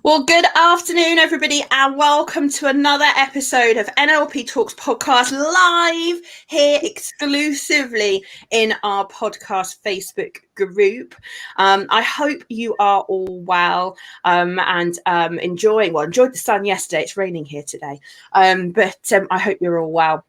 Well, good afternoon, everybody, and welcome to another episode of NLP Talks Podcast, live here exclusively in our podcast Facebook group. I hope you are all well and enjoying. Well, enjoyed the sun yesterday. It's raining here today, but I hope you're all well.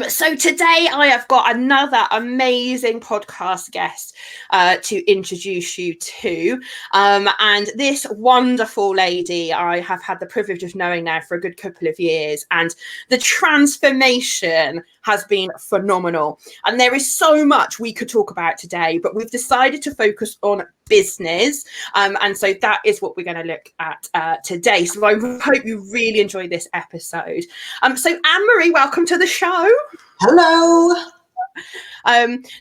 So today I have got another amazing podcast guest to introduce you to. And this wonderful lady I have had the privilege of knowing now for a good couple of years. And the transformation has been phenomenal. And there is so much we could talk about today, but we've decided to focus on business. And so that is what we're going to look at today. So I hope you really enjoy this episode. So Ann-Marie, welcome to the show. Hello.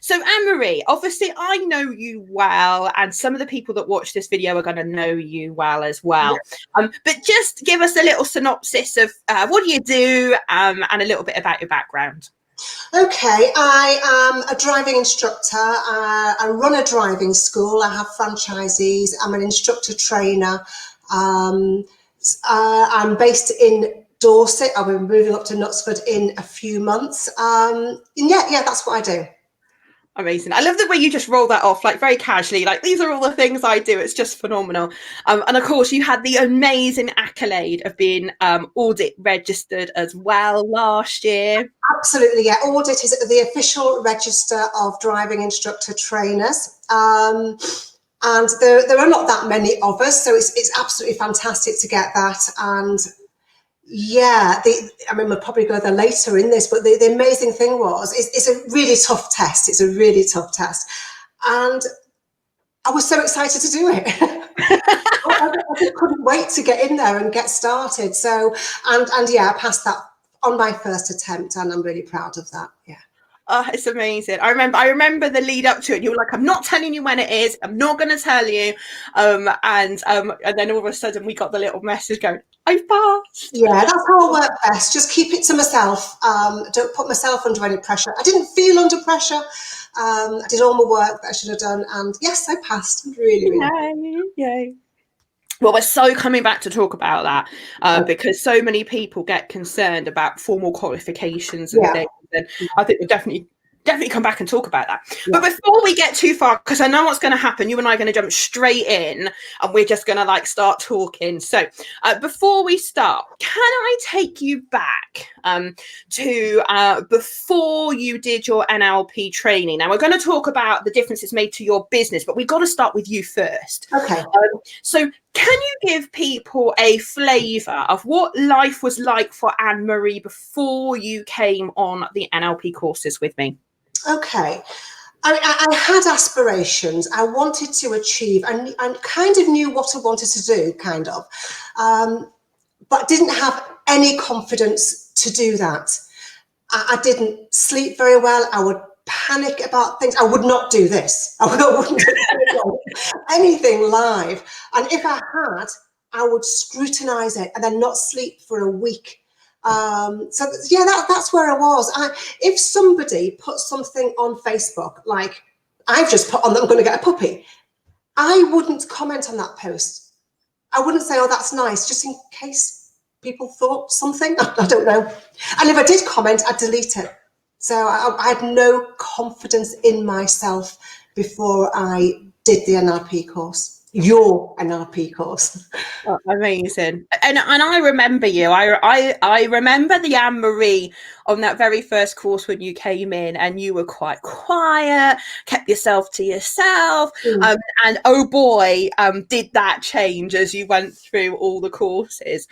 So Ann-Marie, obviously I know you well, and some of the people that watch this video are going to know you well as well. Yeah. But just give us a little synopsis of what do you do and a little bit about your background. Okay, I am a driving instructor. I run a driving school. I have franchisees. I'm an instructor trainer. I'm based in Dorset. I'll be moving up to Knutsford in a few months. Yeah, that's what I do. Amazing. I love the way you just roll that off, like very casually, like these are all the things I do. It's just phenomenal. And of course, you had the amazing accolade of being audit registered as well last year. Absolutely, yeah. Audit is the official register of driving instructor trainers. And there are not that many of us, so it's absolutely fantastic to get that. And yeah, we'll probably go there later in this, but the amazing thing was, it's a really tough test. It's a really tough test. And I was so excited to do it. I just couldn't wait to get in there and get started. So, and yeah, I passed that on my first attempt, and I'm really proud of that. Yeah. Oh, it's amazing. I remember the lead up to it. You were like, I'm not telling you when it is. I'm not going to tell you. And then all of a sudden we got the little message going, I passed. Yeah, that's how I work best. Just keep it to myself. Don't put myself under any pressure. I didn't feel under pressure. I did all my work that I should have done. And yes, I passed. Really. Yay. Well, we're so coming back to talk about that because so many people get concerned about formal qualifications and things. And I think we'll definitely come back and talk about that. Yeah. But before we get too far, because I know what's going to happen, you and I are going to jump straight in and we're just going to start talking. So before we start, can I take you back to before you did your NLP training? Now, we're going to talk about the difference it's made to your business, but we've got to start with you first. Okay. So can you give people a flavour of what life was like for Ann-Marie before you came on the NLP courses with me? Okay. I had aspirations. I wanted to achieve and kind of knew what I wanted to do, kind of, but didn't have any confidence to do that. I didn't sleep very well. I would panic about things. I would not do this. I wouldn't do anything live. And if I had, I would scrutinize it and then not sleep for a week. So yeah, that's where I was. If somebody put something on Facebook, like I've just put on that I'm going to get a puppy, I wouldn't comment on that post. I wouldn't say, oh, that's nice, just in case people thought something. I don't know. And if I did comment, I'd delete it. So I had no confidence in myself before I did the NLP course, your NLP course. Oh, amazing. And I remember you. I remember the Ann-Marie on that very first course when you came in, and you were quite quiet, kept yourself to yourself. And oh boy, did that change as you went through all the courses.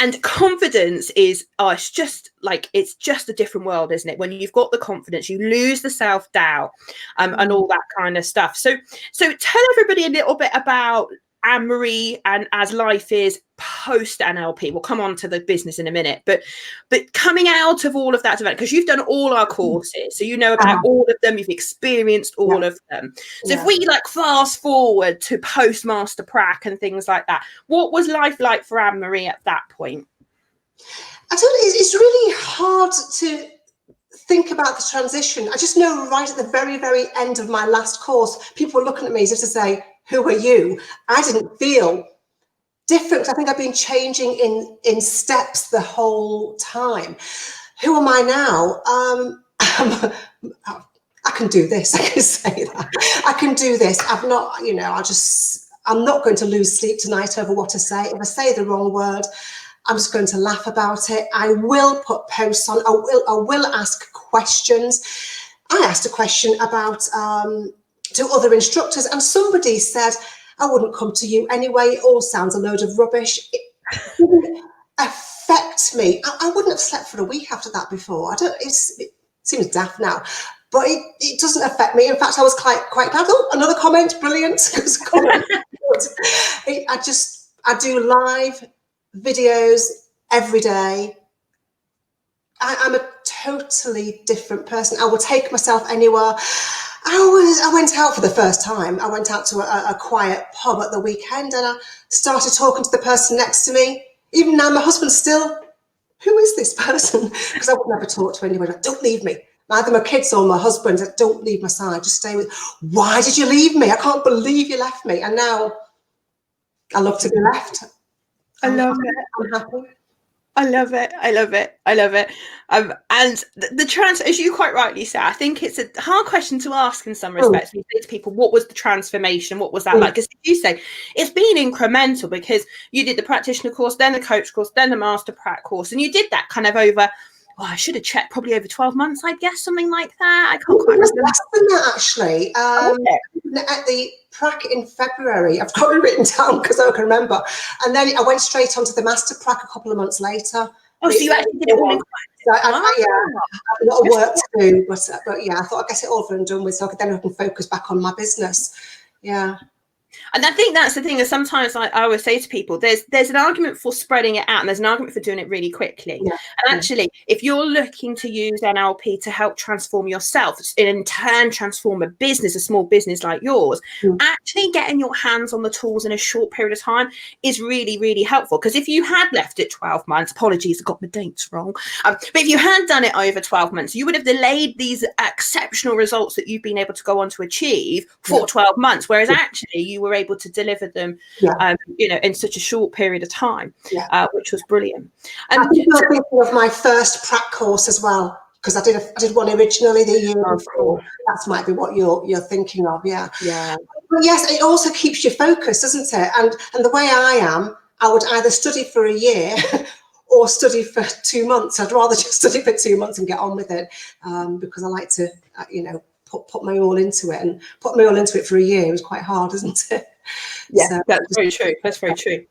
And confidence is, it's just a different world, isn't it? When you've got the confidence, you lose the self-doubt and all that kind of stuff. So tell everybody a little bit about Ann-Marie and as life is post NLP. We'll come on to the business in a minute, but coming out of all of that development, because you've done all our courses, so you know about all of them, you've experienced all of them. So if we fast forward to post Master Prac and things like that, what was life like for Ann-Marie at that point? I don't know, it's really hard to think about the transition. I just know right at the very, very end of my last course, people were looking at me as if to say, who are you? I didn't feel different. I think I've been changing in steps the whole time. Who am I now? I can do this. I can say that. I can do this. I'm not going to lose sleep tonight over what to say. If I say the wrong word, I'm just going to laugh about it. I will put posts on. I will ask questions. I asked a question about to other instructors, and somebody said, I wouldn't come to you anyway. It all sounds a load of rubbish. It didn't affect me. I wouldn't have slept for a week after that before. It seems daft now, but it doesn't affect me. In fact, I was quite glad. Oh, another comment, brilliant. I do live videos every day. I'm a totally different person. I will take myself anywhere. I went out for the first time. I went out to a quiet pub at the weekend, and I started talking to the person next to me. Even now, my husband's still, who is this person? Because I would never talk to anyone. Like, don't leave me. Either my kids or my husband. Don't leave my side. Just stay with. Why did you leave me? I can't believe you left me. And now I love to be left. I love it. I'm happy. I love it. I love it. I love it. And the as you quite rightly say, I think it's a hard question to ask in some respects. You say to people, what was the transformation? What was that like? Because you say it's been incremental, because you did the practitioner course, then the coach course, then the master prac course, and you did that kind of over. I should have checked, probably over 12 months, I guess, something like that. I can't quite remember. Less than that, actually. At the prac in February, I've got it written down because I can remember. And then I went straight onto the master prac a couple of months later. Oh, so you actually did it all in I have a lot of work to do, but yeah, I thought I'd get it over and done with, so I can focus back on my business. Yeah. And I think that's the thing, is sometimes I always say to people, there's an argument for spreading it out, and there's an argument for doing it really quickly. Yeah. And actually, if you're looking to use NLP to help transform yourself, and in turn transform a business, a small business like yours, actually getting your hands on the tools in a short period of time is really, really helpful. Because if you had left it 12 months, apologies, I got my dates wrong. But if you had done it over 12 months, you would have delayed these exceptional results that you've been able to go on to achieve for 12 months. Whereas actually you were able to deliver them, in such a short period of time, which was brilliant. I think I'm thinking of my first prac course as well, because I did one originally the year before. That might be what you're thinking of, yeah. But yes, it also keeps you focused, doesn't it? And the way I am, I would either study for a year or study for 2 months. I'd rather just study for 2 months and get on with it, because I like to, put my all into it, and put my all into it for a year is quite hard, isn't it? Yeah, so, that's very true. That's very true.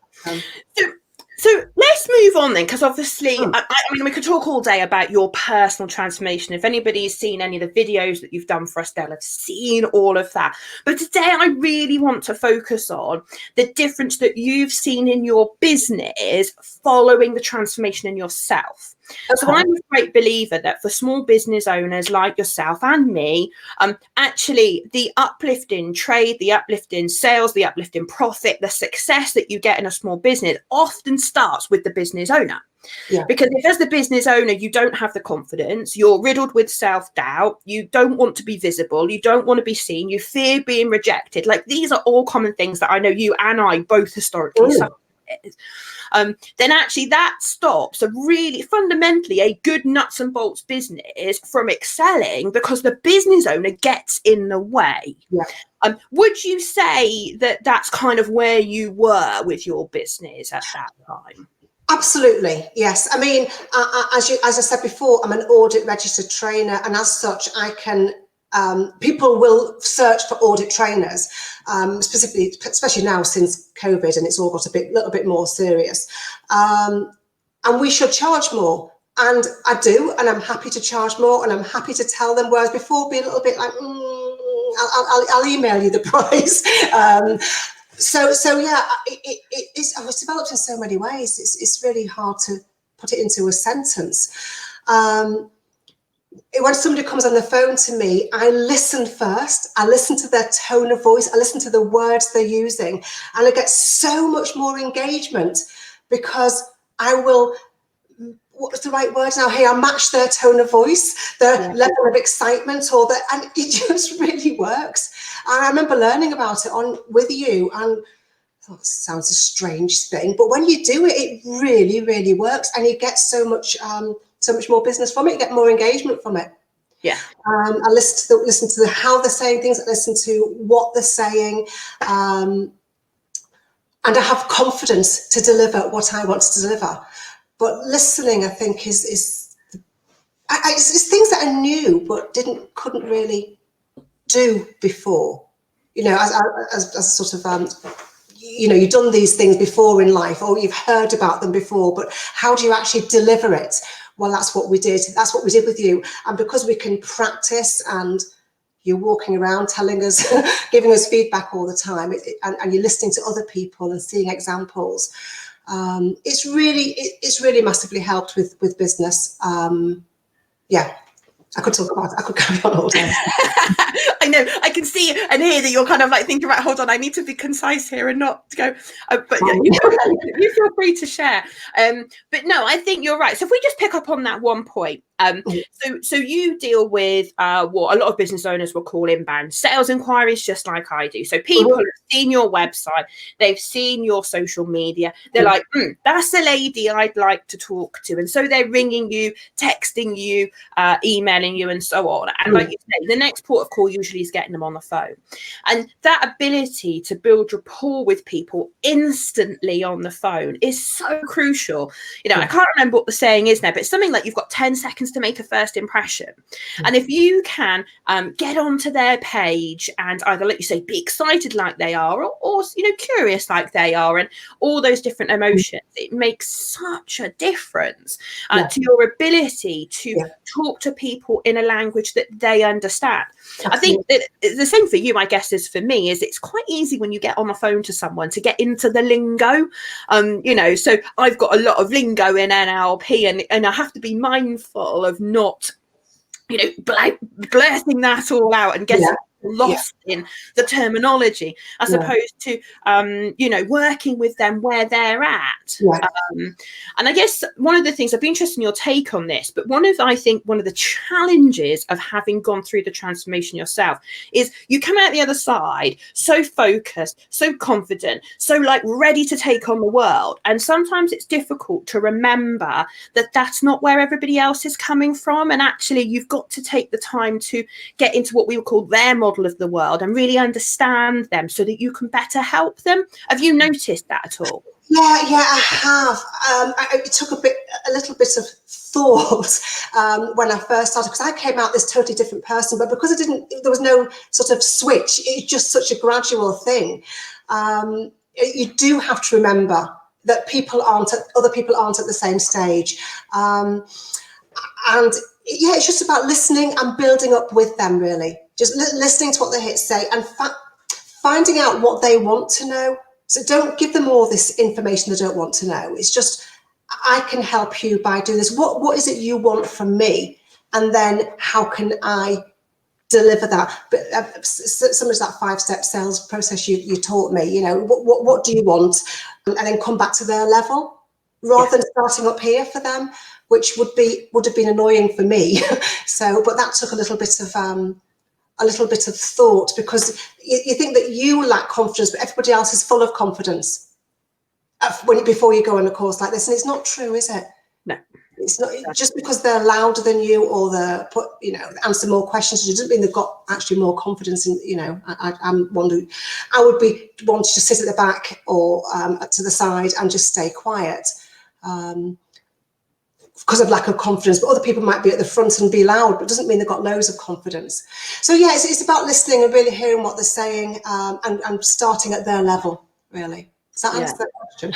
So let's move on then, because obviously, I mean, we could talk all day about your personal transformation. If anybody's seen any of the videos that you've done for us, they'll have seen all of that. But today I really want to focus on the difference that you've seen in your business following the transformation in yourself. Okay. So I'm a great believer that for small business owners like yourself and me, actually the uplift in trade, the uplift in sales, the uplift in profit, the success that you get in a small business often starts with the business owner. Yeah. Because if as the business owner, you don't have the confidence, you're riddled with self-doubt, you don't want to be visible, you don't want to be seen, you fear being rejected. Like, these are all common things that I know you and I both historically suffer. Then actually that stops a really fundamentally a good nuts and bolts business from excelling, because the business owner gets in the way. Yeah. Would you say that that's kind of where you were with your business at that time? Absolutely, yes. I mean, as I said before, I'm an audit registered trainer, and as such, I can. People will search for audit trainers, specifically, especially now since COVID, and it's all got a little bit more serious. And we should charge more, and I do, and I'm happy to charge more, and I'm happy to tell them. Whereas before, be a little bit like, I'll email you the price. So yeah, it's developed in so many ways. It's really hard to put it into a sentence. When somebody comes on the phone to me, I listen first. I listen to their tone of voice. I listen to the words they're using, and I get so much more engagement, because I will, what's the right word now? Hey, I'll match their tone of voice, their level of excitement, and it just really works. And I remember learning about it with you, and That sounds a strange thing, but when you do it, it really, really works, and you get so much more business from it. You get more engagement from it. Yeah. I listen to how they're saying things. I listen to what they're saying, and I have confidence to deliver what I want to deliver. But listening, I think, is things that are new but couldn't really do before. You know, as sort of you know, you've done these things before in life, or you've heard about them before, but how do you actually deliver it? Well, that's what we did. That's what we did with you. And because we can practice, and you're walking around telling us, giving us feedback all the time, and you're listening to other people and seeing examples, it's really massively helped with business. Yeah. I could carry on all day. I know, I can see and hear that you're kind of like thinking, right, hold on, I need to be concise here and not to go, but yeah, you feel free to share. But no, I think you're right. So if we just pick up on that one point, so you deal with what a lot of business owners will call inbound sales inquiries, just like I do. So people have seen your website, they've seen your social media, they're like, that's a lady I'd like to talk to. And so they're ringing you, texting you, emailing you, and so on. And like you say, the next port of call usually is getting them on the phone. And that ability to build rapport with people instantly on the phone is so crucial. You know, I can't remember what the saying is now, but it's something like you've got 10 seconds to make a first impression. And if you can get onto their page and either, like you say, be excited like they are, or you know, curious like they are, and all those different emotions, it makes such a difference to your ability to talk to people in a language that they understand. I think that the same for you, I guess, as for me, is it's quite easy when you get on the phone to someone to get into the lingo. You know, so I've got a lot of lingo in NLP, and I have to be mindful of not, you know, blurting that all out and getting lost in the terminology, as opposed to you know, working with them where they're at. And I guess one of the things, I'd be interested in your take on this, but I think one of the challenges of having gone through the transformation yourself is you come out the other side so focused, so confident, so like ready to take on the world, and sometimes it's difficult to remember that that's not where everybody else is coming from, and actually you've got to take the time to get into what we would call their model of the world and really understand them so that you can better help them. Have you noticed that at all? Yeah, I have. It took a little bit of thought when I first started, because I came out this totally different person, but because there was no sort of switch, it's just such a gradual thing. You do have to remember that other people aren't at the same stage. And yeah, it's just about listening and building up with them, really. Just listening to what they say and finding out what they want to know. So don't give them all this information they don't want to know. It's just, I can help you by doing this. What is it you want from me? And then how can I deliver that? But some of that 5-step sales process you taught me, you know, what do you want? And then come back to their level rather than starting up here for them, which would have been annoying for me. So, but that took a little bit of thought, because you think that you lack confidence, but everybody else is full of confidence before you go on a course like this. And it's not true, is it? No. It's not just because they're louder than you or answer more questions. It doesn't mean they've got actually more confidence in, you know, I'm one who I would be wanting to sit at the back or to the side and just stay quiet. Because of lack of confidence, but other people might be at the front and be loud, but it doesn't mean they've got loads of confidence. So yeah, it's about listening and really hearing what they're saying, and starting at their level, really. Does that answer that question?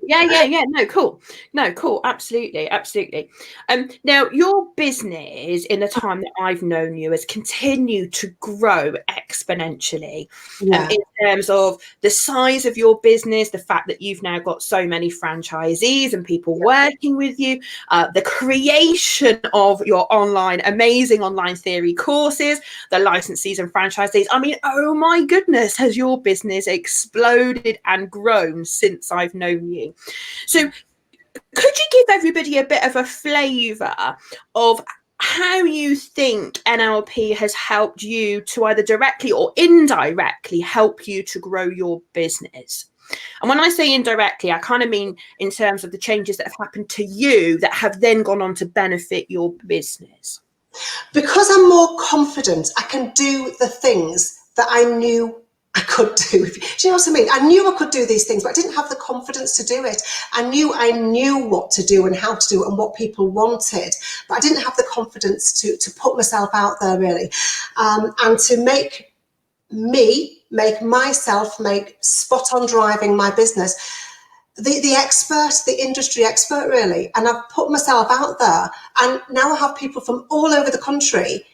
Yeah. No, cool. Absolutely. Now your business, in the time that I've known you, has continued to grow exponentially in terms of the size of your business, the fact that you've now got so many franchisees and people working with you, the creation of your amazing online theory courses, the licensees and franchisees. I mean, oh my goodness, has your business exploded and grown since I've known you. So could you give everybody a bit of a flavour of how you think NLP has helped you to either directly or indirectly help you to grow your business. And when I say indirectly, I kind of mean in terms of the changes that have happened to you that have then gone on to benefit your business. Because I'm more confident, I can do the things that I knew I could do. Do you know what I mean? I knew I could do these things, but I didn't have the confidence to do it. I knew what to do and how to do it and what people wanted, but I didn't have the confidence to put myself out there, really, and to make myself spot on driving my business the expert, the industry expert, really. And I've put myself out there, and now I have people from all over the country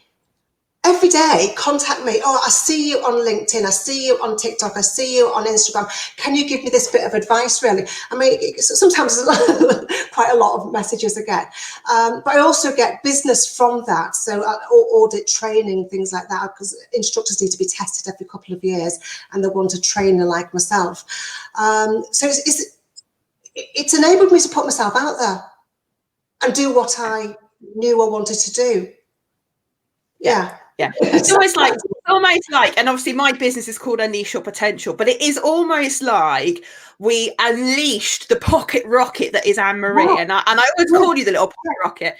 every day contact me. Oh, I see you on LinkedIn, I see you on TikTok, I see you on Instagram. Can you give me this bit of advice, really? I mean, sometimes quite a lot of messages I get. But I also get business from that. So audit training, things like that, because instructors need to be tested every couple of years and they want a trainer like myself. So it's enabled me to put myself out there and do what I knew I wanted to do. Yeah. It's almost like, and obviously my business is called Unleash Your Potential, but it is almost like we unleashed the pocket rocket that is Ann-Marie. Yeah. And I always call you the little pocket rocket.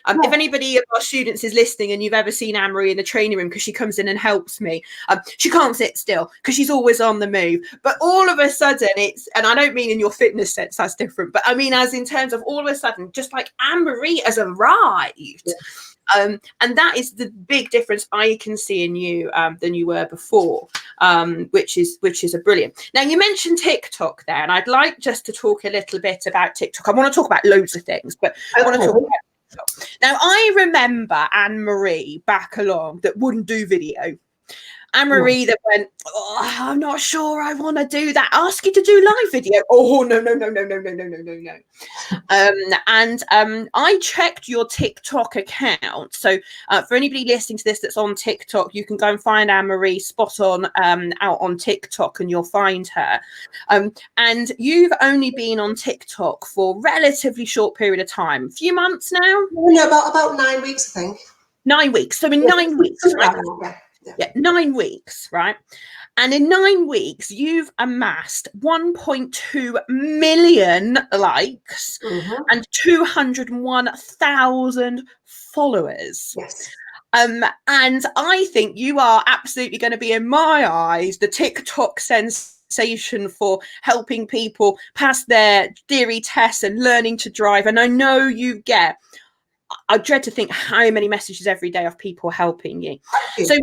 If anybody of our students is listening and you've ever seen Ann-Marie in the training room, because she comes in and helps me, she can't sit still because she's always on the move. But all of a sudden and I don't mean in your fitness sense, that's different, but I mean as in terms of all of a sudden, just like Ann-Marie has arrived. Yeah. And that is the big difference I can see in you than you were before, which is a brilliant. Now, you mentioned TikTok there, and I'd like just to talk a little bit about TikTok. I want to talk about loads of things, but I want to talk about TikTok. Now, I remember Ann-Marie back along that wouldn't do video. Ann-Marie that went, oh, I'm not sure I want to do that. Ask you to do live video. Oh, no. And I checked your TikTok account. So for anybody listening to this that's on TikTok, you can go and find Ann-Marie spot on out on TikTok and you'll find her. And you've only been on TikTok for a relatively short period of time. A few months now? No, about 9 weeks, I think. 9 weeks. So in 9 weeks, right? Yeah, 9 weeks, right? And in 9 weeks, you've amassed 1.2 million likes and 201,000 followers. Yes. And I think you are absolutely going to be, in my eyes, the TikTok sensation for helping people pass their theory tests and learning to drive. And I know you get, I dread to think how many messages every day of people helping you. So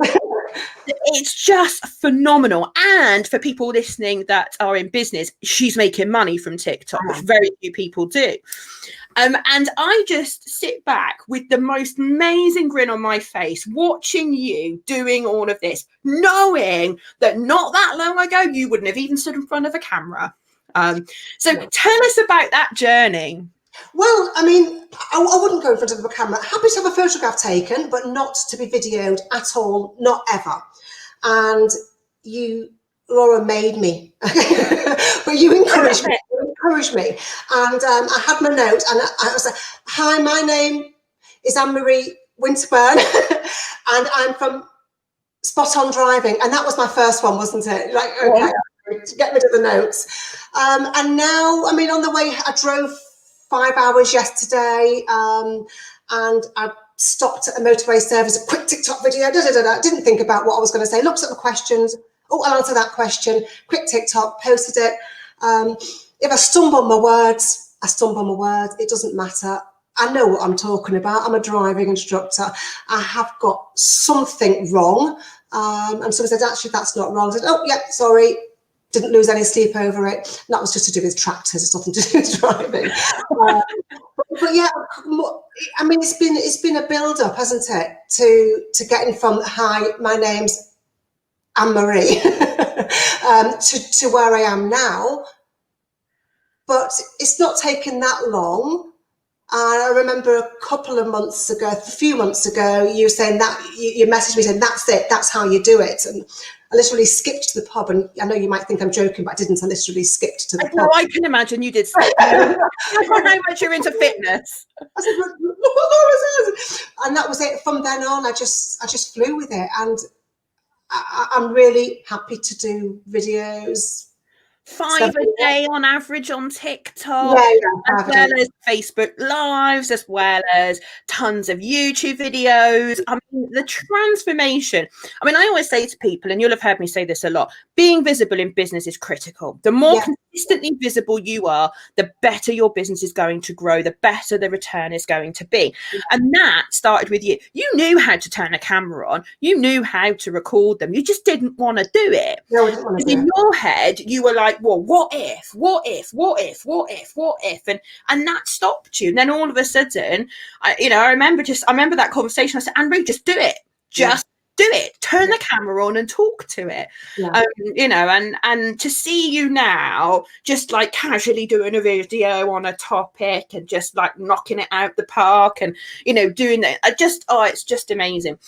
it's just phenomenal. And for people listening that are in business, she's making money from TikTok, which very few people do. And I just sit back with the most amazing grin on my face, watching you doing all of this, knowing that not that long ago, you wouldn't have even stood in front of a camera. So tell us about that journey. Well, I mean, I wouldn't go in front of a camera. Happy to have a photograph taken, but not to be videoed at all, not ever. And you, Laura, made me, but you encouraged me. And I had my note, and I was like, "Hi, my name is Ann-Marie Winterburn, and I'm from Spot On Driving." And that was my first one, wasn't it? Like, okay, to get rid of the notes. And now, I mean, on the way, I drove 5 hours yesterday, and I stopped at a motorway service, a quick TikTok video, didn't think about what I was going to say, looked at the questions, I'll answer that question, quick TikTok, posted it. If I stumble on my words, it doesn't matter. I know what I'm talking about. I'm a driving instructor. I have got something wrong. And someone said, actually, that's not wrong. I said, oh, yeah, sorry. Didn't lose any sleep over it. And that was just to do with tractors. It's nothing to do with driving. But yeah, I mean, it's been a build up, hasn't it? To getting from hi, my name's Ann-Marie to where I am now. But it's not taken that long. I remember a few months ago, you saying that you messaged me saying that's it, that's how you do it. And I literally skipped to the pub, and I know you might think I'm joking, but I didn't. I literally skipped to the pub. No, I can imagine you did skip. How much you're into fitness. I said, look what this is. And that was it. From then on, I just flew with it. And I'm really happy to do videos. 5 a day on average on TikTok, as well as Facebook Lives, as well as tons of YouTube videos. I mean, the transformation. I mean, I always say to people, and you'll have heard me say this a lot, being visible in business is critical. The more consistently visible you are, the better your business is going to grow, the better the return is going to be. And that started with you. You knew how to turn a camera on. You knew how to record them. You just didn't want to do it. No, I didn't want to do it. In your head, you were like, well, what if? And that stopped you. And then all of a sudden, I remember that conversation. I said, Ann-Marie, just do it. Just do it. Turn the camera on and talk to it. And to see you now just like casually doing a video on a topic and just like knocking it out the park and doing that, it's just amazing.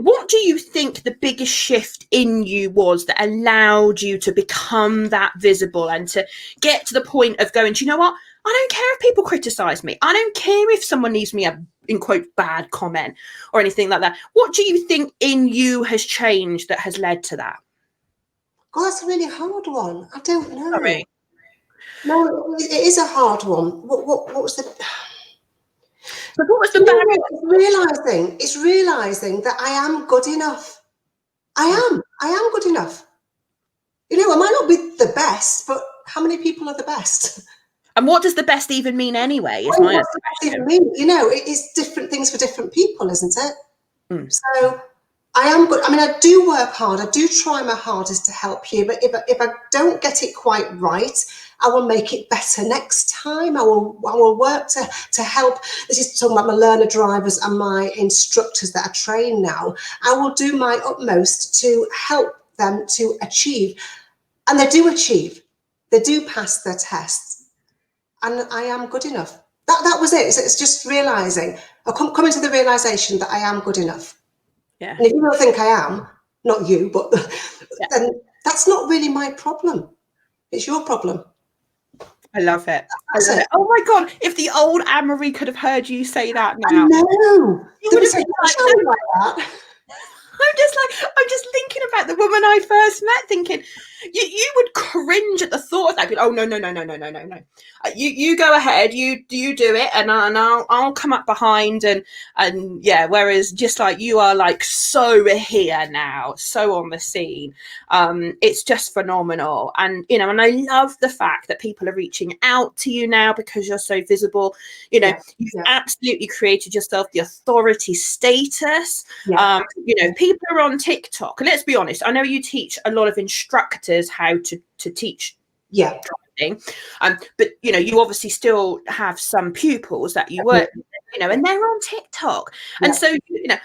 What do you think the biggest shift in you was that allowed you to become that visible and to get to the point of going, do you know what? I don't care if people criticize me. I don't care if someone leaves me a, in quote, bad comment or anything like that. What do you think in you has changed that has led to that? God, that's a really hard one. I don't know. Sorry. No, it is a hard one. What was the... But what was the barrier? It's realizing that I am good enough. I am good enough. I might not be the best, but how many people are the best? And what does the best even mean anyway? What does the best even mean? It is different things for different people, isn't it? So I am good. I mean, I do work hard. I do try my hardest to help you, but if I don't get it quite right, I will make it better next time. I will work to help. This is talking about my learner drivers and my instructors that I train now. I will do my utmost to help them to achieve. And they do achieve. They do pass their tests. And I am good enough. That was it. It's just realising, coming to the realisation that I am good enough. Yeah. And if you don't think I am, not you, but then that's not really my problem. It's your problem. I love it. Oh my God. If the old Ann-Marie could have heard you say that now. I know. You would have been like that. I'm just thinking about the woman I first met, thinking you would cringe at the thought of that. Oh no. You go ahead, you do it, and I'll come up behind and yeah. Whereas just like you are like so here now, so on the scene. It's just phenomenal, and and I love the fact that people are reaching out to you now because you're so visible. You've absolutely created yourself the authority status. People are on TikTok, and let's be honest, I know you teach a lot of instructors how to teach driving, but you obviously still have some pupils that you work with, and they're on TikTok, and so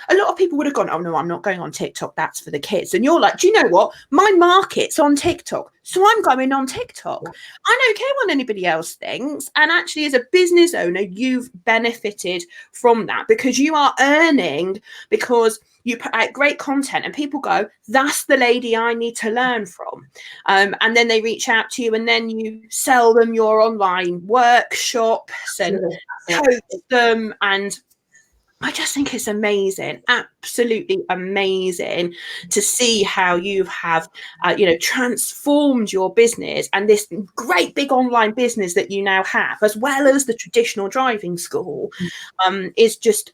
a lot of people would have gone, oh no, I'm not going on TikTok, that's for the kids. And you're like, do you know what, my market's on TikTok, so I'm going on TikTok. I don't care what anybody else thinks. And actually, as a business owner, you've benefited from that because you are earning, because you put out great content and people go, that's the lady I need to learn from. And then they reach out to you, and then you sell them your online workshops and coach them. And I just think it's amazing, absolutely amazing to see how you have, transformed your business and this great big online business that you now have, as well as the traditional driving school, is just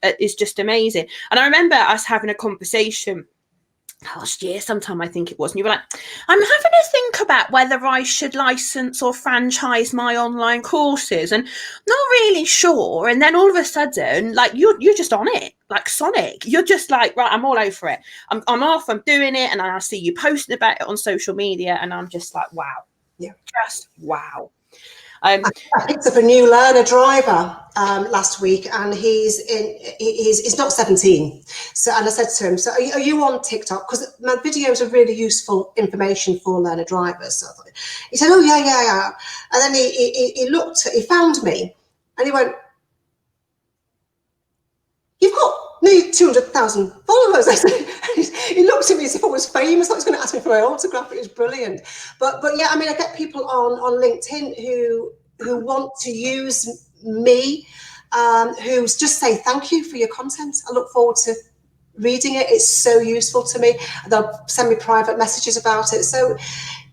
amazing. And I remember us having a conversation last year sometime, I think it was, and you were like, I'm having to think about whether I should license or franchise my online courses and not really sure. And then all of a sudden, like you're just on it like Sonic. You're just like, right, I'm all over it, I'm off, I'm doing it. And I see you posting about it on social media, and I'm just like, wow, just wow. I picked up a new learner driver last week, and he's not 17. So, and I said to him, so are you on TikTok? Because my videos are really useful information for learner drivers. So he said, oh yeah. And then he looked, he found me, and he went, you've got nearly 200,000 followers. He looked at me as if I was famous. I was going to ask me for my autograph. It was brilliant. But yeah, I mean, I get people on LinkedIn who want to use me, who just say thank you for your content. I look forward to reading it. It's so useful to me. They'll send me private messages about it. So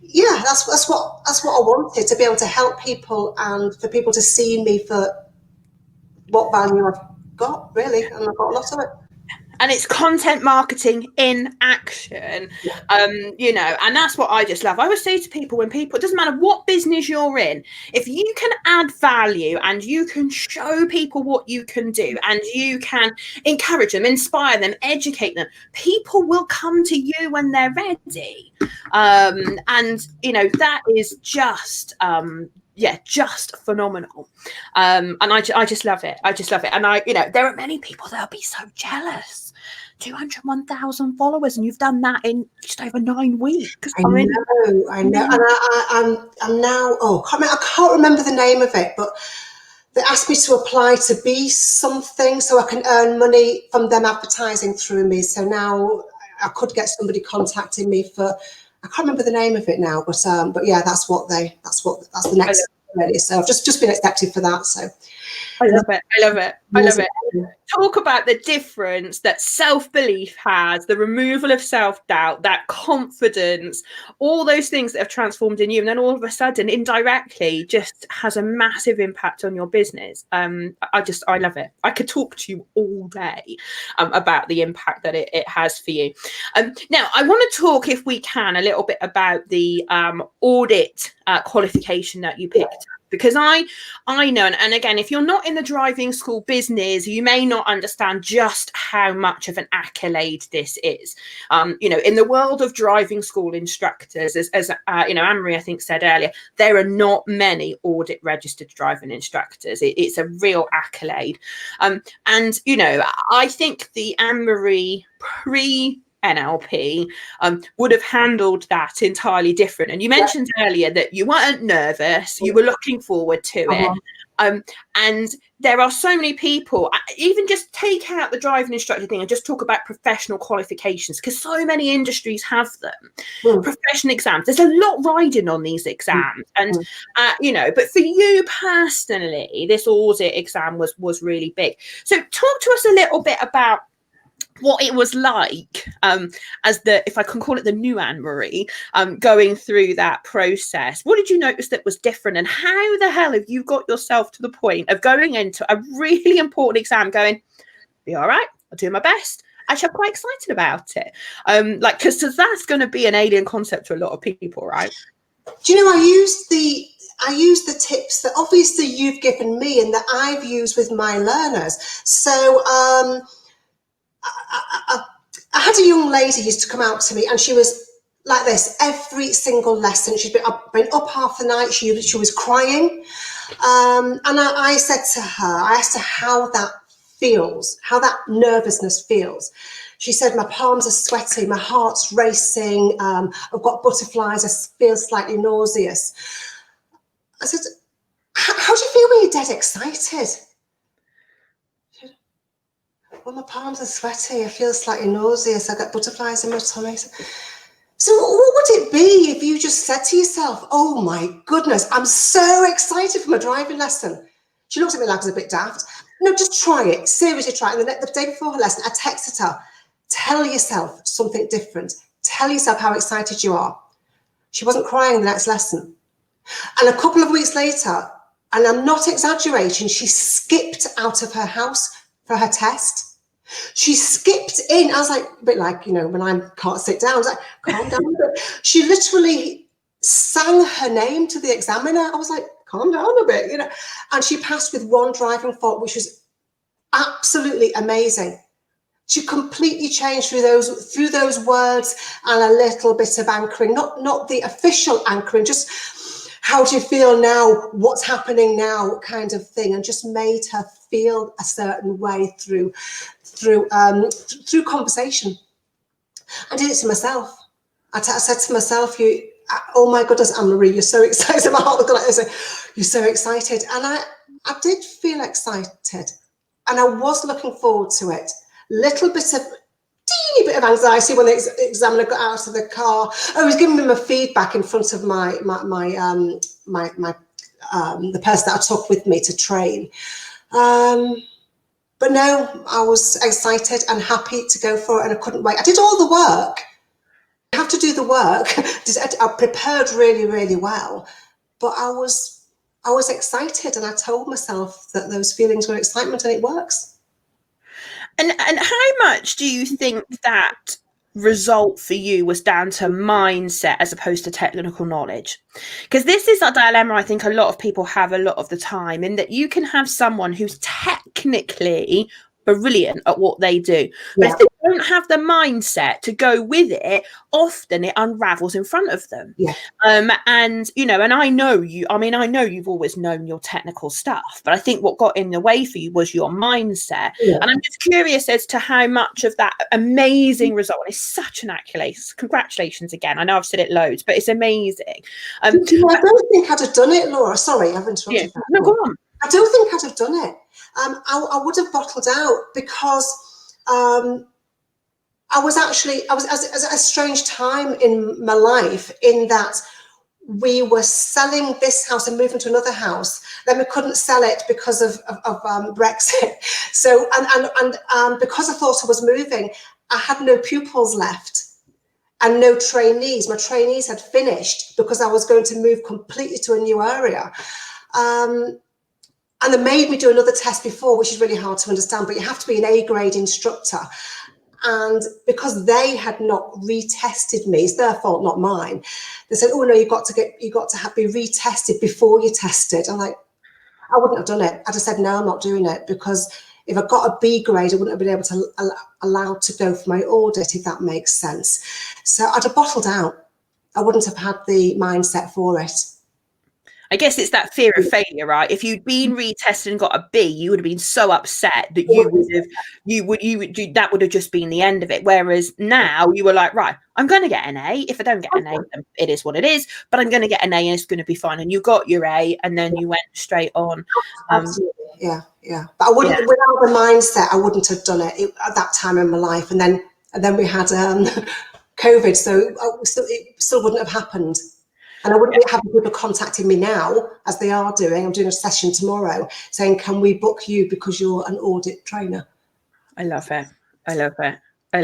yeah, that's what I wanted, to be able to help people and for people to see me for what value I've got, really, and I've got a lot of it. And it's content marketing in action, and that's what I just love. I always say to people, it doesn't matter what business you're in, if you can add value and you can show people what you can do and you can encourage them, inspire them, educate them, people will come to you when they're ready. And that is just just phenomenal. And I just love it. And there are many people that'll be so jealous. 201,000 followers, and you've done that in just over 9 weeks. I know. And I'm now, I can't remember the name of it, but they asked me to apply to be something so I can earn money from them advertising through me. So now I could get somebody contacting me for, I can't remember the name of it now, but yeah, that's the next step, really. So I've just been accepted for that. So I love it. Talk about the difference that self-belief has, the removal of self-doubt, that confidence, all those things that have transformed in you, and then all of a sudden indirectly just has a massive impact on your business. I love it. I could talk to you all day about the impact that it has for you. Now I want to talk, if we can, a little bit about the audit qualification that you picked up. Because I know, and again, if you're not in the driving school business, you may not understand just how much of an accolade this is. In the world of driving school instructors, as Ann-Marie, I think, said earlier, there are not many audit registered driving instructors. It's a real accolade. I think the Ann-Marie NLP would have handled that entirely different. And you mentioned earlier that you weren't nervous, you were looking forward to it. And there are so many people, even just take out the driving instructor thing and just talk about professional qualifications, because so many industries have them. Professional exams, there's a lot riding on these exams. And but for you personally, this audit exam was really big. So talk to us a little bit about what it was like if I can call it the new Ann-Marie, going through that process. What did you notice that was different, and how the hell have you got yourself to the point of going into a really important exam going, be all right, I'll do my best? Actually, I'm quite excited about it. Because that's going to be an alien concept to a lot of people, right? Do you know, I use the tips that obviously you've given me and that I've used with my learners. So I had a young lady used to come out to me, and she was like this every single lesson. She'd been up half the night. She was crying, and I said to her, I asked her how that feels, how that nervousness feels. She said, my palms are sweaty, my heart's racing, I've got butterflies, I feel slightly nauseous. I said, how do you feel when you're dead excited? Well, my palms are sweaty, I feel slightly nauseous, I got butterflies in my tummy. So what would it be if you just said to yourself, oh my goodness, I'm so excited for my driving lesson? She looked at me like I was a bit daft. No, just try it, seriously try it. And the day before her lesson, I texted her, tell yourself something different. Tell yourself how excited you are. She wasn't crying the next lesson. And a couple of weeks later, and I'm not exaggerating, she skipped out of her house for her test. She skipped in. I was like, a bit like, when I can't sit down, I was like, calm down a bit. She literally sang her name to the examiner. I was like, calm down a bit, And she passed with one driving fault, which was absolutely amazing. She completely changed through those words and a little bit of anchoring, not the official anchoring, just how do you feel now? What's happening now? Kind of thing, and just made her feel a certain way through conversation. I did it to myself. I said to myself, oh my goodness, Ann-Marie, you're so excited. My heart was like this. You're so excited, and I did feel excited, and I was looking forward to it. Little bit of teeny bit of anxiety when the examiner got out of the car. I was giving him a feedback in front of the person that I took with me to train. But no, I was excited and happy to go for it, and I couldn't wait. I did all the work. You have to do the work. I prepared really, really well, but I was excited, and I told myself that those feelings were excitement, and it works. And how much do you think that result for you was down to mindset as opposed to technical knowledge? Because this is a dilemma I think a lot of people have a lot of the time, in that you can have someone who's technically brilliant at what they do, but if they don't have the mindset to go with it, often it unravels in front of them. And you know, and I know you've always known your technical stuff, but I think what got in the way for you was your mindset. And I'm just curious as to how much of that amazing result, and it's such an accolade, congratulations again, I know I've said it loads, but it's amazing. I don't think I'd have done it, Laura. Sorry, I've interrupted that. No, go on. I don't think I'd have done it. I would have bottled out, because I was a strange time in my life, in that we were selling this house and moving to another house. Then we couldn't sell it because of Brexit. So, and because I thought I was moving, I had no pupils left and no trainees. My trainees had finished because I was going to move completely to a new area. And they made me do another test before, which is really hard to understand, but you have to be an A-grade instructor. And because they had not retested me, it's their fault, not mine. They said, "Oh no, you got to be retested before you tested." I'm like, I wouldn't have done it. I just said, no, I'm not doing it, because if I got a B grade, I wouldn't have been able to allowed to go for my audit, if that makes sense. So I'd have bottled out. I wouldn't have had the mindset for it. I guess it's that fear of failure, right? If you'd been retested and got a B, you would have been so upset that that would have just been the end of it. Whereas now you were like, right, I'm going to get an A. If I don't get an A, then it is what it is. But I'm going to get an A, and it's going to be fine. And you got your A, and then you went straight on. Absolutely. Yeah. But I wouldn't, without the mindset, I wouldn't have done it at that time in my life. And then we had COVID, so it still wouldn't have happened. And I wouldn't be having people contacting me now, as they are doing. I'm doing a session tomorrow saying, "Can we book you because you're an audit trainer?" I love it. And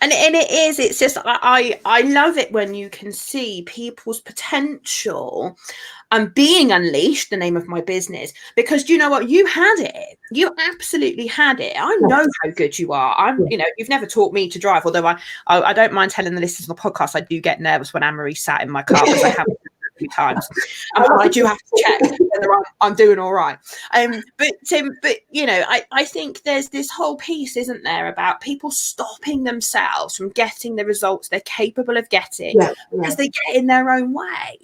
it's just, I love it when you can see people's potential and being unleashed, the name of my business, because you know what, you had it. You absolutely had it. I know how good you are. You've never taught me to drive, although I don't mind telling the listeners on the podcast, I do get nervous when Ann-Marie sat in my car, because I have a few times. I do have to check whether I'm doing all right. But I think there's this whole piece, isn't there, about people stopping themselves from getting the results they're capable of getting because they get in their own way.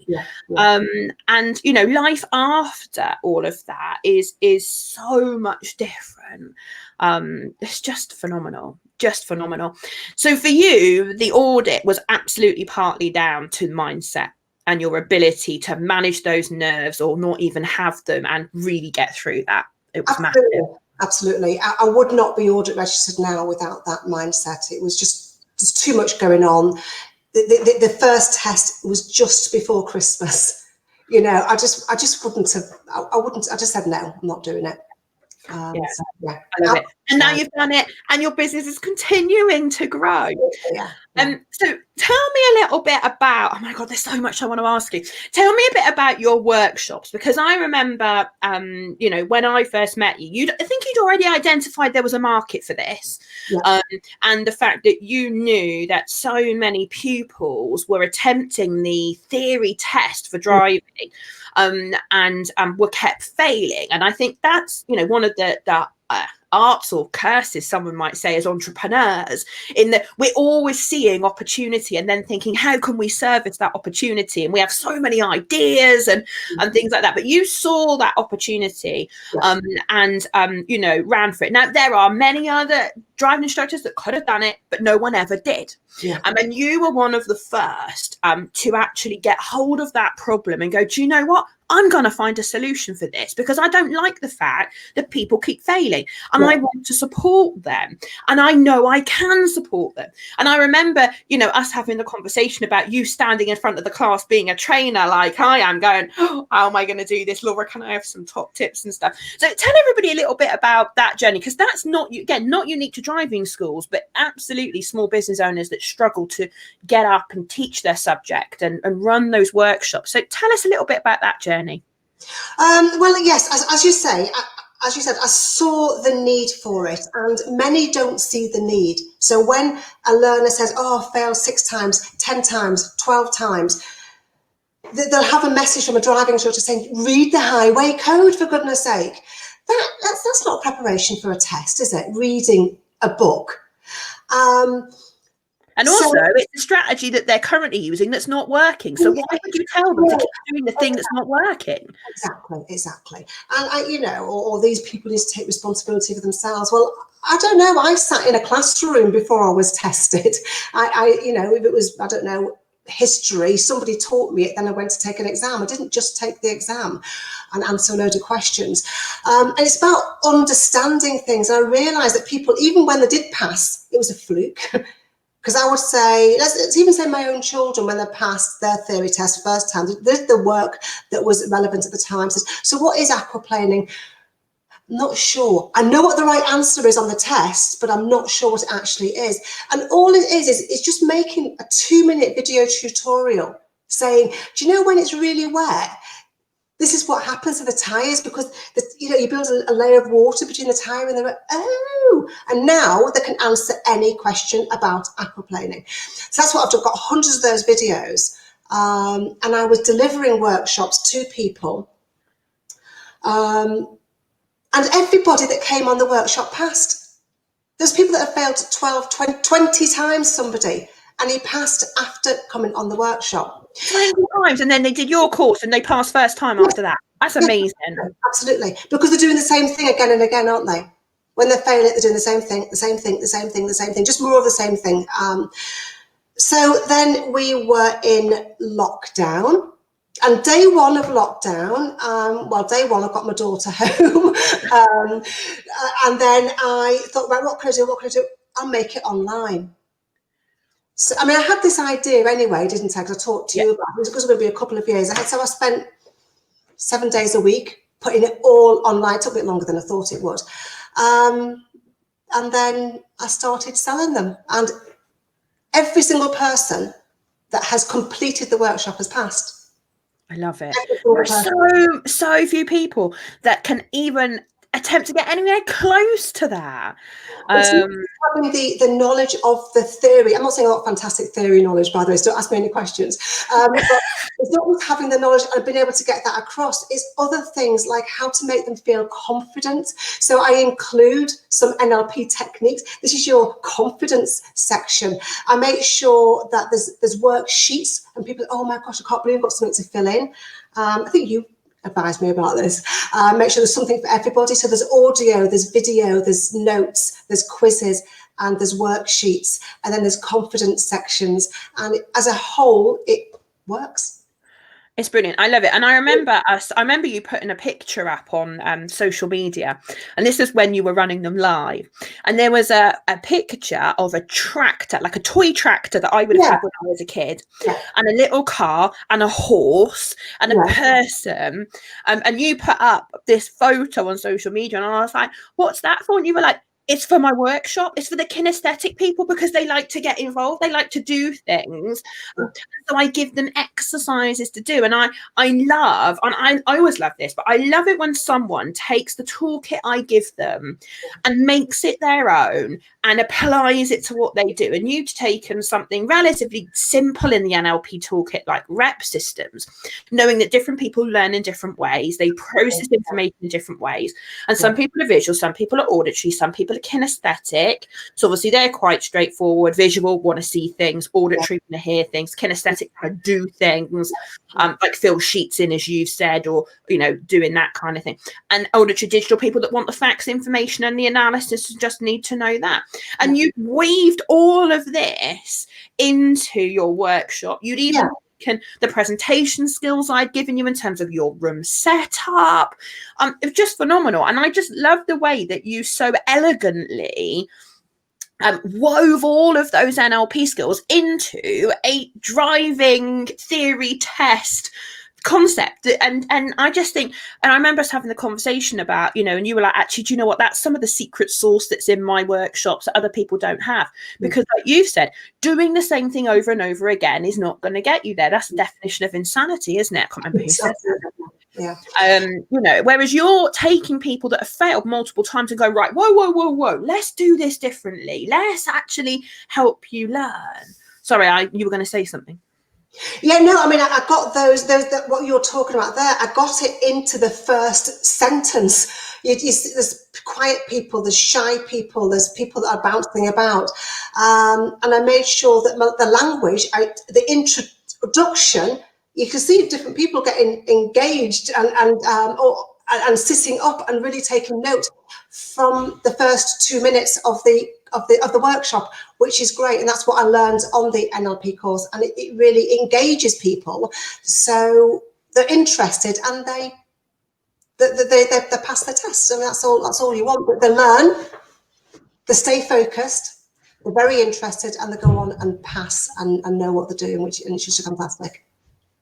And life after all of that is so much different. It's just phenomenal. So for you, the audit was absolutely partly down to mindset and your ability to manage those nerves, or not even have them, and really get through that. It was massive. Absolutely. I would not be audit registered now without that mindset. It was just, there's too much going on. The first test was just before Christmas. I just wouldn't have, I just said, no, I'm not doing it. I love it. And now you've done it, and your business is continuing to grow. So tell me a little bit about, oh my God, there's so much I want to ask you. Tell me a bit about your workshops, because I remember, when I first met you, I think you'd already identified there was a market for this. And the fact that you knew that so many pupils were attempting the theory test for driving, and were kept failing. And I think that's, one of the arts or curses, someone might say, as entrepreneurs, in that we're always seeing opportunity and then thinking, how can we service that opportunity? And we have so many ideas and things like that. But you saw that opportunity and ran for it. Now, there are many other driving instructors that could have done it, but no one ever did. Yeah. And you were one of the first to actually get hold of that problem and go, do you know what? I'm going to find a solution for this, because I don't like the fact that people keep failing, and I want to support them, and I know I can support them. And I remember, you know, us having the conversation about you standing in front of the class being a trainer like I am, going, oh, how am I going to do this? Laura, can I have some top tips and stuff? So tell everybody a little bit about that journey, because that's not, again, not unique to driving schools, but absolutely small business owners that struggle to get up and teach their subject and run those workshops. So tell us a little bit about that journey. Well, yes, as you say, as you said, I saw the need for it, and many don't see the need. So when a learner says, oh, I failed 6 times, 10 times, 12 times, they'll have a message from a driving instructor saying, read the highway code, for goodness sake. That's not preparation for a test, is it? Reading a book. And also, it's a strategy that they're currently using that's not working. So why would you tell them to keep doing the thing that's not working? Exactly. And, you know, or these people need to take responsibility for themselves. Well, I don't know. I sat in a classroom before I was tested. You know, if it was, I don't know, history, somebody taught me it, then I went to take an exam. I didn't just take the exam and answer a load of questions. And it's about understanding things. And I realised that people, even when they did pass, it was a fluke. Because I would say, let's even say my own children, when they passed their theory test first time, they did the work that was relevant at the time. So what is aquaplaning? Not sure. I know what the right answer is on the test, but I'm not sure what it actually is. And all it is it's just making a 2-minute video tutorial saying, do you know when it's really wet? This is what happens to the tyres, because you build a layer of water between the tyre and the and now they can answer any question about aquaplaning. So that's what I've done. Got hundreds of those videos, and I was delivering workshops to people, and everybody that came on the workshop passed. There's people that have failed 12, 20 times, somebody, and he passed after coming on the workshop. 20 times, and then they did your course and they passed first time after that. That's amazing. Absolutely, because they're doing the same thing again and again, aren't they? When they fail it, they're doing the same thing, just more of the same thing. So then we were in lockdown, and day one of lockdown, day one I got my daughter home, and then I thought, right, what can I do? I'll make it online. So, I mean, I had this idea anyway, didn't I? Because I talked to you about it. It was going to be a couple of years ahead. So I spent 7 days a week putting it all online. It took a bit longer than I thought it would. And then I started selling them. And every single person that has completed the workshop has passed. I love it. There's so few people that can even attempt to get anywhere close to that. Having the knowledge of the theory. I'm not saying I've got fantastic theory knowledge, by the way, so don't ask me any questions. But it's not just having the knowledge and being able to get that across. It's other things like how to make them feel confident. So I include some NLP techniques. This is your confidence section. I make sure that there's worksheets, and people, oh my gosh, I can't believe I've got something to fill in. I think you advise me about this. Make sure there's something for everybody. So there's audio, there's video, there's notes, there's quizzes, and there's worksheets, and then there's confidence sections. And as a whole, it works. It's brilliant. I love it. And I remember you putting a picture up on social media, and this is when you were running them live. And there was a picture of a tractor, like a toy tractor that I would have had when I was a kid, and a little car and a horse and a person. And you put up this photo on social media, and I was like, what's that for? And you were like, it's for my workshop. It's for the kinesthetic people, because they like to get involved. They like to do things. So I give them exercises to do. And I love, and I always love this, but I love it when someone takes the toolkit I give them and makes it their own and applies it to what they do. And you've taken something relatively simple in the NLP toolkit, like rep systems, knowing that different people learn in different ways. They process information in different ways. And some people are visual, some people are auditory, some people are kinesthetic. So obviously they're quite straightforward. Visual, want to see things. Auditory, want to hear things. Kinesthetic, want to do things, like fill sheets in, as you've said, or, doing that kind of thing. And auditory, digital people that want the facts, information, and the analysis, just need to know that. And you've weaved all of this into your workshop. You'd even taken the presentation skills I'd given you in terms of your room setup. It was just phenomenal. And I just love the way that you so elegantly wove all of those NLP skills into a driving theory test concept. And I just think, and I remember us having the conversation about, and you were like, actually, do you know what, that's some of the secret sauce that's in my workshops that other people don't have, because like you've said, doing the same thing over and over again is not going to get you there. That's the definition of insanity, isn't it? I can't remember who said that. Yeah. Whereas you're taking people that have failed multiple times and go, right, whoa, let's do this differently. Let's actually help you learn. Sorry, you were going to say something. Yeah, no, I mean, I got those that what you're talking about there. I got it into the first sentence. There's quiet people, there's shy people, there's people that are bouncing about, and I made sure that the language, the introduction, you can see different people getting engaged and sitting up and really taking note from the first 2 minutes of the workshop, which is great. And that's what I learned on the NLP course. And it really engages people. So they're interested and they pass the test. I mean, that's all you want. But they learn, they stay focused, they're very interested, and they go on and pass and know what they're doing, and it's just fantastic.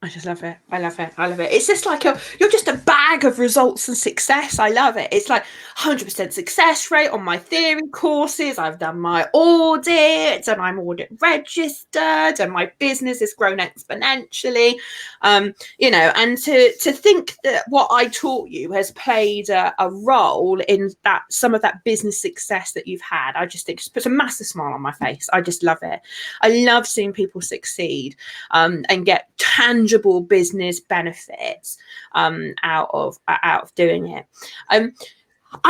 I just love it. I love it. It's just like you're just a bag of results and success. I love it. It's like 100% success rate on my theory courses. I've done my audits and I'm audit registered and my business has grown exponentially. And to think that what I taught you has played a role in that, some of that business success that you've had, I just think just puts a massive smile on my face. I just love it. I love seeing people succeed and get tangible business benefits out of doing it. I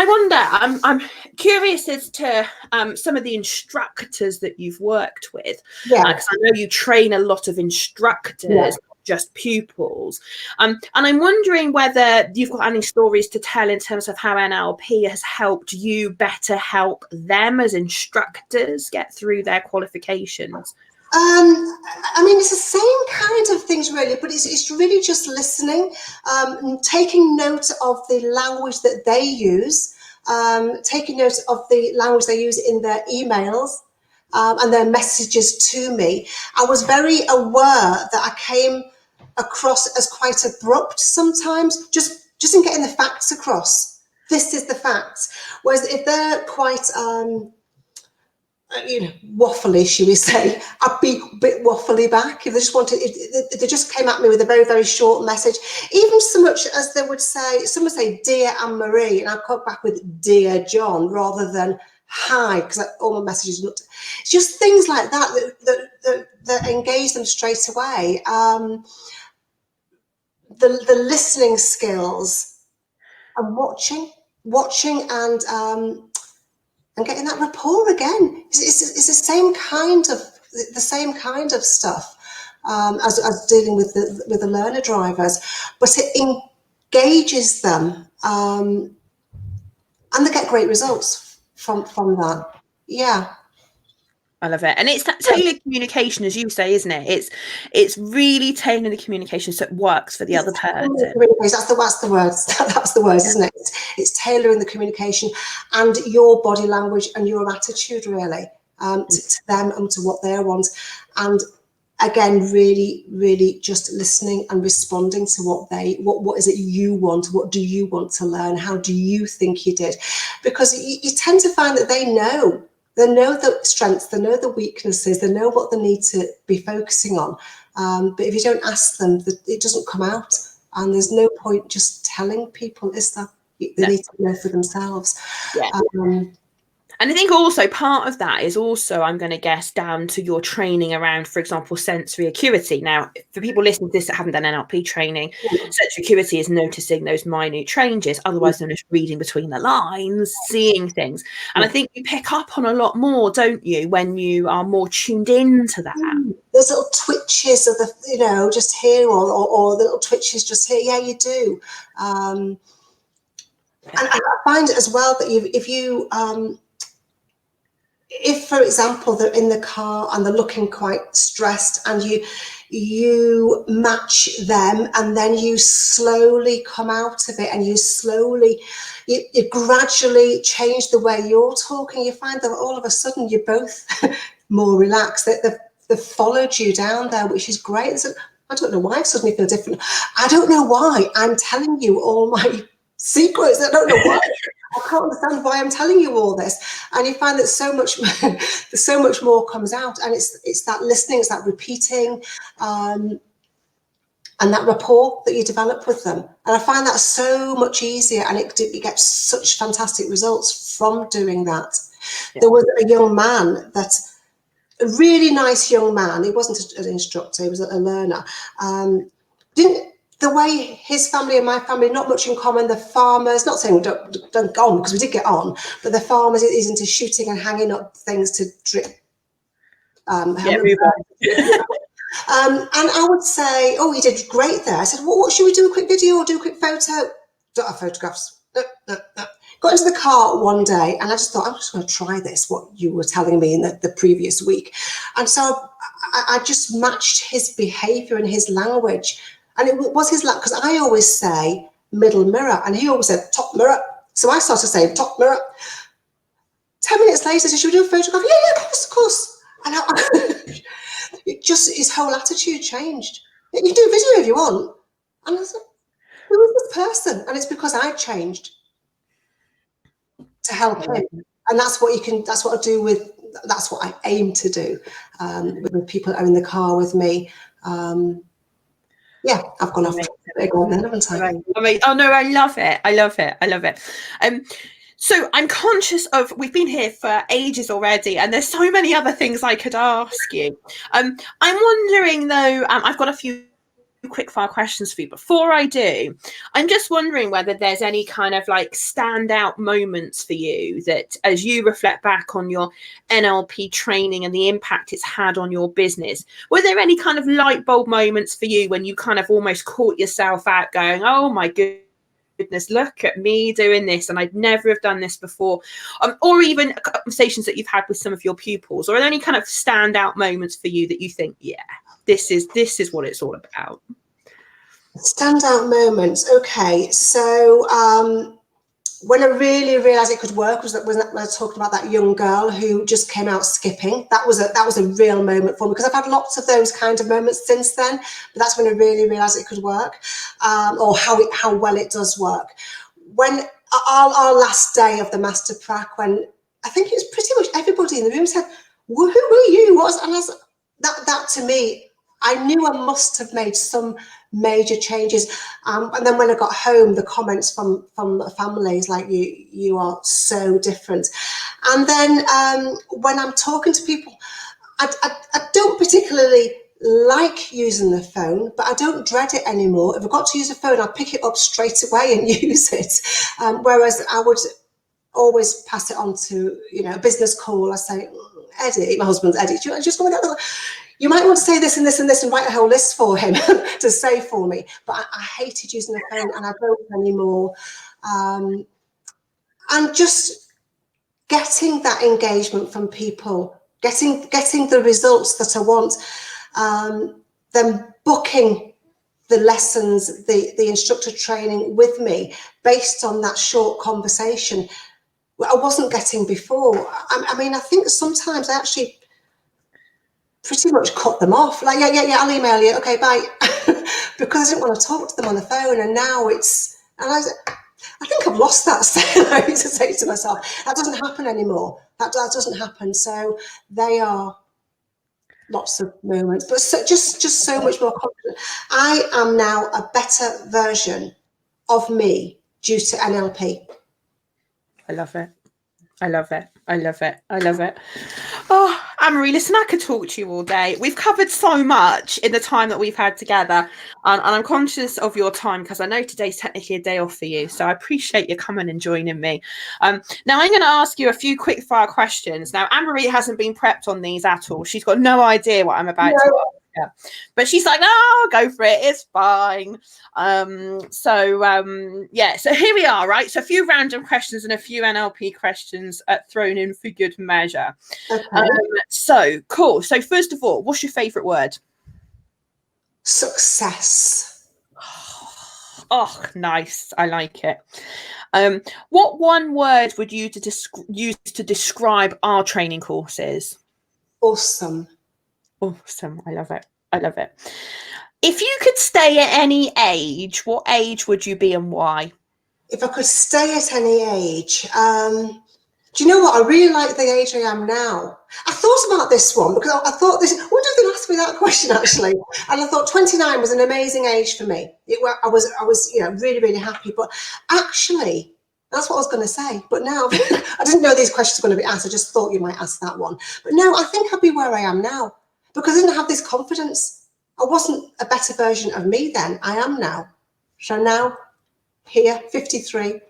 wonder, I'm curious as to some of the instructors that you've worked with, because I know you train a lot of instructors, not just pupils, and I'm wondering whether you've got any stories to tell in terms of how NLP has helped you better help them as instructors get through their qualifications. I mean, it's the same kind of things really, but it's really just listening, taking note of the language that they use, taking note of the language they use in their emails and their messages to me. I was very aware that I came across as quite abrupt sometimes, just in getting the facts across. This is the facts. Whereas if they're quite waffly, should we say, I'd be a bit waffly back if they just wanted, if they just came at me with a very, very short message, even so much as they would say, some would say, dear Ann-Marie, and I'd come back with dear John rather than hi, because all my messages looked, it's just things like that engage them straight away. The listening skills and watching and getting that rapport again. It's the same kind of stuff as dealing with the learner drivers, but it engages them and they get great results from that. Yeah. I love it. And it's that tailored communication, as you say, isn't it? It's really tailoring the communication so it works for the other person. That's the words, isn't it? It's tailoring the communication and your body language and your attitude really to them and to what they want. And again, really, really just listening and responding to what is it you want? What do you want to learn? How do you think you did? Because you tend to find that they know the strengths, they know the weaknesses, they know what they need to be focusing on. But if you don't ask them, it doesn't come out. And there's no point just telling people, is that they need to know for themselves. Yeah. And I think also part of that is also, I'm going to guess, down to your training around, for example, sensory acuity. Now, for people listening to this that haven't done NLP training, sensory acuity is noticing those minute changes, otherwise known as reading between the lines, seeing things. And I think you pick up on a lot more, don't you, when you are more tuned into that. There's little twitches of the, just here or the little twitches just here. Yeah, you do. And I find as well that if you if, for example, they're in the car and they're looking quite stressed, and you match them, and then you slowly come out of it, and you gradually change the way you're talking, you find that all of a sudden you're both more relaxed. They've followed you down there, which is great. So I don't know why I suddenly feel different. I don't know why I'm telling you all my secrets. I don't know why. I can't understand why I'm telling you all this. And you find that so much more comes out, and it's that listening, it's that repeating, and that rapport that you develop with them. And I find that so much easier, and you get such fantastic results from doing that. Yeah. There was a young man a really nice young man. He wasn't an instructor, he was a learner. The way his family and my family, not much in common. The farmers, not saying we don't go on, because we did get on, but the farmers is into shooting and hanging up things to drip. And I would say, oh, he did great there. I said, well, what should we do? A quick video or do a quick photo? Don't have photographs. No. Got into the car one day, and I just thought, I'm just going to try this, what you were telling me in the previous week. And so I just matched his behaviour and his language. And it was his language, because I always say middle mirror, and he always said top mirror. So I started saying top mirror. 10 minutes later, so should we do a photograph? Yeah, of course. And his whole attitude changed. You can do a video if you want. And I said, who is this person? And it's because I changed to help him. And that's what I aim to do with people that are in the car with me. Yeah, I've gone off big one then, haven't I? Oh no, I love it. So I'm conscious of, we've been here for ages already, and there's so many other things I could ask you. I'm wondering though, I've got a few quick fire questions for you. Before I do, I'm just wondering whether there's any kind of like standout moments for you that, as you reflect back on your NLP training and the impact it's had on your business, were there any kind of light bulb moments for you when you kind of almost caught yourself out going, oh my goodness, look at me doing this, and I'd never have done this before, or even conversations that you've had with some of your pupils? Or are there any kind of standout moments for you that you think, yeah, this is what it's all about? Standout moments. Okay, so when I really realised it could work was when I was talking about that young girl who just came out skipping. That was a real moment for me, because I've had lots of those kind of moments since then, but that's when I really realised it could work, or how well it does work. When our last day of the master prac, when I think it was pretty much everybody in the room said, well, who were you? That to me, I knew I must have made some major changes. And then when I got home, the comments from the families like, you are so different. And then when I'm talking to people, I don't particularly like using the phone, but I don't dread it anymore. If I've got to use a phone, I'll pick it up straight away and use it. Whereas I would always pass it on to, a business call. I say, Eddie, my husband's Eddie, just go with that. You might want to say this and this and this and write a whole list for him to say for me. But I hated using the phone, and I don't anymore. And just getting that engagement from people, getting the results that I want, then booking the lessons, the instructor training with me based on that short conversation I wasn't getting before. I mean, I think sometimes I actually pretty much cut them off. Like, yeah, I'll email you. Okay, bye. Because I didn't want to talk to them on the phone. And now I think I've lost that skill. I used to say to myself, that doesn't happen anymore. That doesn't happen. So they are lots of moments, but just so much more confident. I am now a better version of me due to NLP. I love it. Oh, Ann-Marie, listen, I could talk to you all day. We've covered so much in the time that we've had together, and I'm conscious of your time because I know today's technically a day off for you, so I appreciate you coming and joining me. Now I'm going to ask you a few quick fire questions. Now, Ann-Marie hasn't been prepped on these at all. She's got no idea what I'm about to ask. Yeah, but she's like, "Oh, go for it. It's fine." So here we are, right? So a few random questions and a few NLP questions thrown in for good measure. Okay. So cool. So first of all, what's your favorite word? Success. Oh, nice. I like it. What one word would you use to describe our training courses? Awesome. Awesome. I love it. I love it. If you could stay at any age, what age would you be and why? If I could stay at any age, do you know what? I really like the age I am now. I thought about this one because I thought this. What did they ask me that question actually? And I thought 29 was an amazing age for me. I was really, really happy. But actually, that's what I was going to say. But now I didn't know these questions were going to be asked. I just thought you might ask that one. But no, I think I'd be where I am now because I didn't have this confidence. I wasn't a better version of me then. I am now. So now, here, 53.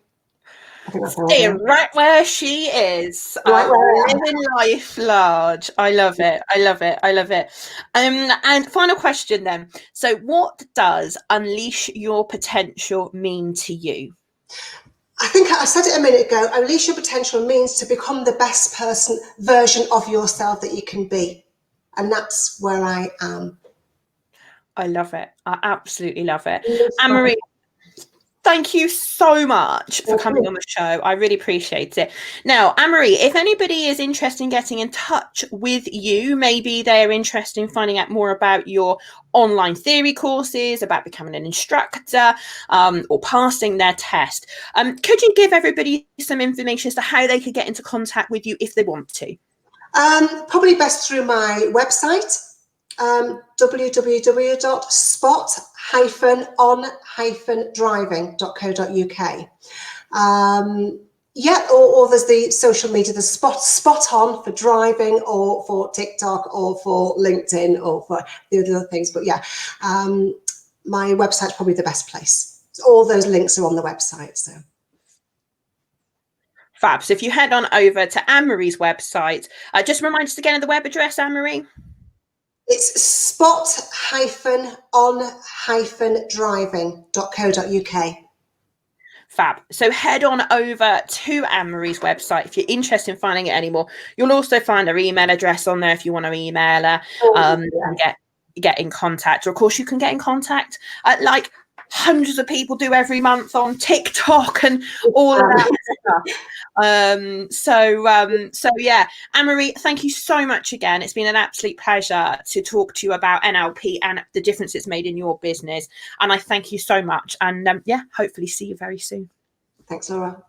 Staying right where she is, living life large. I love it. I love it. I love it. And final question then. So, what does unleash your potential mean to you? I think I said it a minute ago. Unleash your potential means to become the best version of yourself that you can be, and that's where I am. I love it. I absolutely love it. Ann-Marie, thank you so much for coming on the show. I really appreciate it. Now, Ann-Marie, if anybody is interested in getting in touch with you, maybe they're interested in finding out more about your online theory courses, about becoming an instructor, or passing their test, could you give everybody some information as to how they could get into contact with you if they want to? Probably best through my website. www.spot-on-driving.co.uk. Or there's the social media, the spot on for driving, or for TikTok, or for LinkedIn, or for the other things. But my website's probably the best place. So all those links are on the website. So fab. So if you head on over to Ann-Marie's website, just remind us again of the web address, Ann-Marie. It's spot-on-driving.co.uk. Fab. So head on over to Ann-Marie's website if you're interested in finding it anymore. You'll also find her email address on there if you want to email her and get in contact. Or of course, you can get in contact like hundreds of people do every month on TikTok and all of that stuff. So yeah, Ann-Marie, thank you so much again. It's been an absolute pleasure to talk to you about NLP and the difference it's made in your business. And I thank you so much. And hopefully see you very soon. Thanks, Laura.